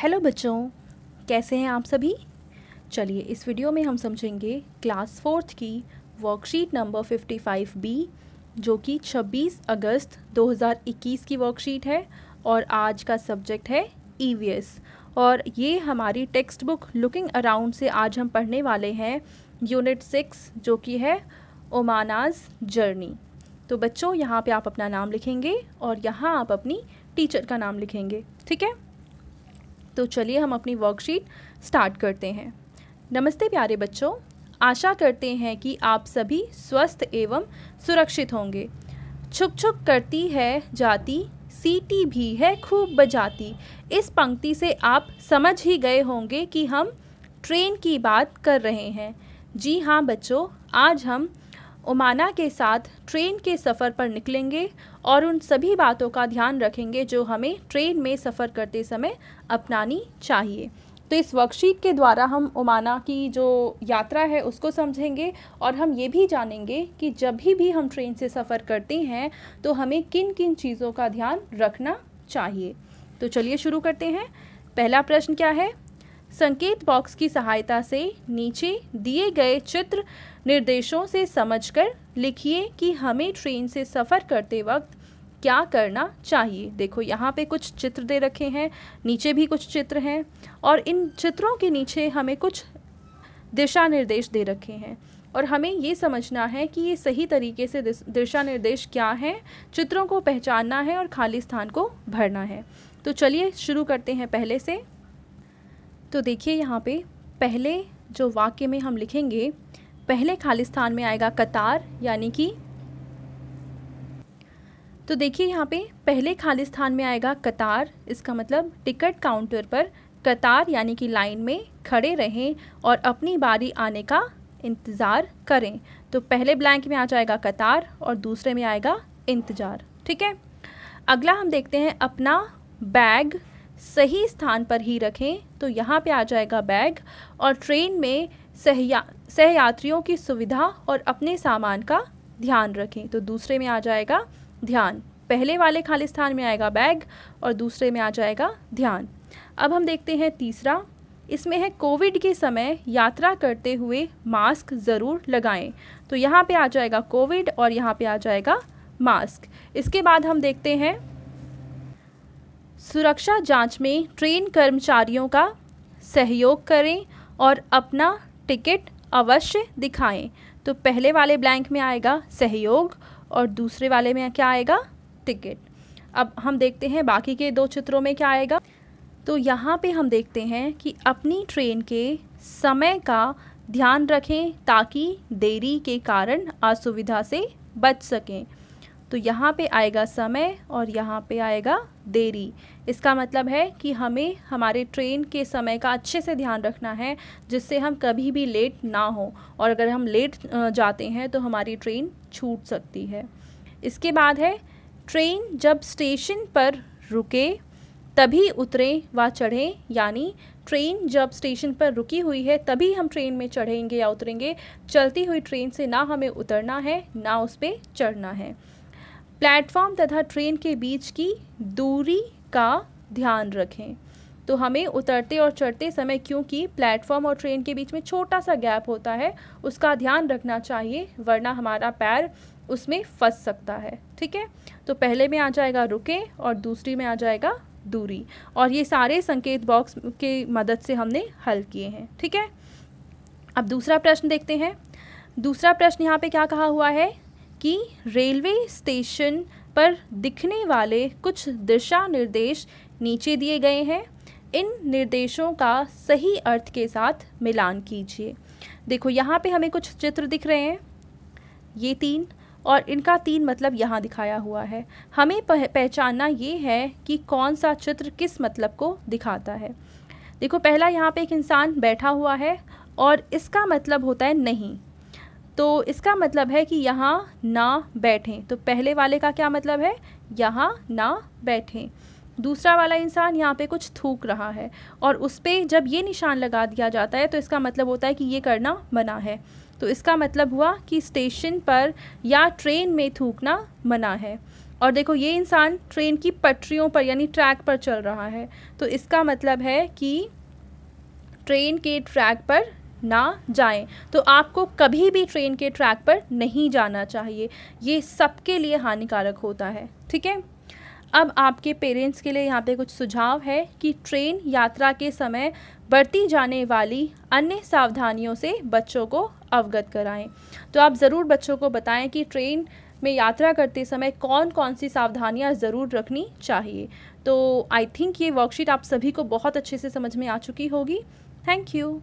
Hello बच्चों, कैसे हैं आप सभी। चलिए इस वीडियो में हम समझेंगे क्लास 4th की वर्कशीट नंबर 55B जो कि 26 अगस्त 2021 की वर्कशीट है और आज का सब्जेक्ट है ईवीएस। और ये हमारी टेक्स्ट बुक लुकिंग अराउंड से आज हम पढ़ने वाले हैं यूनिट 6 जो कि है ओमानाज जर्नी। तो बच्चों यहाँ पे आप अपना नाम लिखेंगे और यहाँ आप अपनी टीचर का नाम लिखेंगे, ठीक है। तो चलिए हम अपनी वर्कशीट स्टार्ट करते हैं। नमस्ते प्यारे बच्चों, आशा करते हैं कि आप सभी स्वस्थ एवं सुरक्षित होंगे। छुक छुक करती है जाती, सीटी भी है खूब बजाती। इस पंक्ति से आप समझ ही गए होंगे कि हम ट्रेन की बात कर रहे हैं। जी हाँ बच्चों, आज हम ओमाना के साथ ट्रेन के सफ़र पर निकलेंगे और उन सभी बातों का ध्यान रखेंगे जो हमें ट्रेन में सफ़र करते समय अपनानी चाहिए। तो इस वर्कशीट के द्वारा हम ओमाना की जो यात्रा है उसको समझेंगे और हम ये भी जानेंगे कि जब भी हम ट्रेन से सफ़र करते हैं तो हमें किन किन चीज़ों का ध्यान रखना चाहिए। तो चलिए शुरू करते हैं। पहला प्रश्न क्या है? संकेत बॉक्स की सहायता से नीचे दिए गए चित्र निर्देशों से समझकर लिखिए कि हमें ट्रेन से सफ़र करते वक्त क्या करना चाहिए। देखो यहाँ पे कुछ चित्र दे रखे हैं, नीचे भी कुछ चित्र हैं और इन चित्रों के नीचे हमें कुछ दिशा निर्देश दे रखे हैं और हमें ये समझना है कि ये सही तरीके से दिशा निर्देश क्या हैं, चित्रों को पहचानना है और खाली स्थान को भरना है। तो चलिए शुरू करते हैं पहले से। तो देखिए यहाँ पे पहले जो वाक्य में हम लिखेंगे, पहले खाली स्थान में आएगा कतार यानी कि, तो देखिए यहाँ पे पहले खाली स्थान में आएगा कतार। इसका मतलब टिकट काउंटर पर कतार यानी कि लाइन में खड़े रहें और अपनी बारी आने का इंतज़ार करें। तो पहले ब्लैंक में आ जाएगा कतार और दूसरे में आएगा इंतज़ार, ठीक है। अगला हम देखते हैं अपना बैग सही स्थान पर ही रखें। तो यहाँ पे आ जाएगा बैग और ट्रेन में सहयात्रियों की सुविधा और अपने सामान का ध्यान रखें। तो दूसरे में आ जाएगा ध्यान। पहले वाले खाली स्थान में आएगा बैग और दूसरे में आ जाएगा ध्यान। अब हम देखते हैं तीसरा, इसमें है कोविड के समय यात्रा करते हुए मास्क ज़रूर लगाएं। तो यहाँ पे आ जाएगा कोविड और यहाँ पे आ जाएगा मास्क। इसके बाद हम देखते हैं सुरक्षा जांच में ट्रेन कर्मचारियों का सहयोग करें और अपना टिकट अवश्य दिखाएं। तो पहले वाले ब्लैंक में आएगा सहयोग और दूसरे वाले में क्या आएगा? टिकट। अब हम देखते हैं बाकी के दो चित्रों में क्या आएगा। तो यहाँ पे हम देखते हैं कि अपनी ट्रेन के समय का ध्यान रखें ताकि देरी के कारण असुविधा से बच सकें। तो यहाँ पे आएगा समय और यहाँ पे आएगा देरी। इसका मतलब है कि हमें हमारे ट्रेन के समय का अच्छे से ध्यान रखना है जिससे हम कभी भी लेट ना हो, और अगर हम लेट जाते हैं तो हमारी ट्रेन छूट सकती है। इसके बाद है ट्रेन जब स्टेशन पर रुके तभी उतरें व चढ़ें, यानी ट्रेन जब स्टेशन पर रुकी हुई है तभी हम ट्रेन में चढ़ेंगे या उतरेंगे। चलती हुई ट्रेन से ना हमें उतरना है ना उस पर चढ़ना है। प्लेटफॉर्म तथा ट्रेन के बीच की दूरी का ध्यान रखें। तो हमें उतरते और चढ़ते समय क्योंकि प्लेटफॉर्म और ट्रेन के बीच में छोटा सा गैप होता है उसका ध्यान रखना चाहिए, वरना हमारा पैर उसमें फंस सकता है, ठीक है। तो पहले में आ जाएगा रुके और दूसरी में आ जाएगा दूरी, और ये सारे संकेत बॉक्स की मदद से हमने हल किए हैं, ठीक है। अब दूसरा प्रश्न देखते हैं। दूसरा प्रश्न यहाँ पे क्या कहा हुआ है कि रेलवे स्टेशन पर दिखने वाले कुछ दिशा निर्देश नीचे दिए गए हैं। इन निर्देशों का सही अर्थ के साथ मिलान कीजिए। देखो यहाँ पे हमें कुछ चित्र दिख रहे हैं, ये 3, और इनका 3 मतलब यहाँ दिखाया हुआ है। हमें पहचानना ये है कि कौन सा चित्र किस मतलब को दिखाता है। देखो पहला यहाँ पे एक इंसान बैठा हुआ है और इसका मतलब होता है नहीं, तो इसका मतलब है कि यहाँ ना बैठें। तो पहले वाले का क्या मतलब है? यहाँ ना बैठें। दूसरा वाला इंसान यहाँ पे कुछ थूक रहा है और उस पर जब ये निशान लगा दिया जाता है तो इसका मतलब होता है कि ये करना मना है। तो इसका मतलब हुआ कि स्टेशन पर या ट्रेन में थूकना मना है। और देखो ये इंसान ट्रेन की पटरियों पर यानी ट्रैक पर चल रहा है, तो इसका मतलब है कि ट्रेन के ट्रैक पर ना जाएं। तो आपको कभी भी ट्रेन के ट्रैक पर नहीं जाना चाहिए, ये सबके लिए हानिकारक होता है। ठीक है, अब आपके पेरेंट्स के लिए यहाँ पे कुछ सुझाव है कि ट्रेन यात्रा के समय बरती जाने वाली अन्य सावधानियों से बच्चों को अवगत कराएं। तो आप ज़रूर बच्चों को बताएं कि ट्रेन में यात्रा करते समय कौन कौन सी सावधानियां ज़रूर रखनी चाहिए। तो आई थिंक ये वर्कशीट आप सभी को बहुत अच्छे से समझ में आ चुकी होगी। Thank you.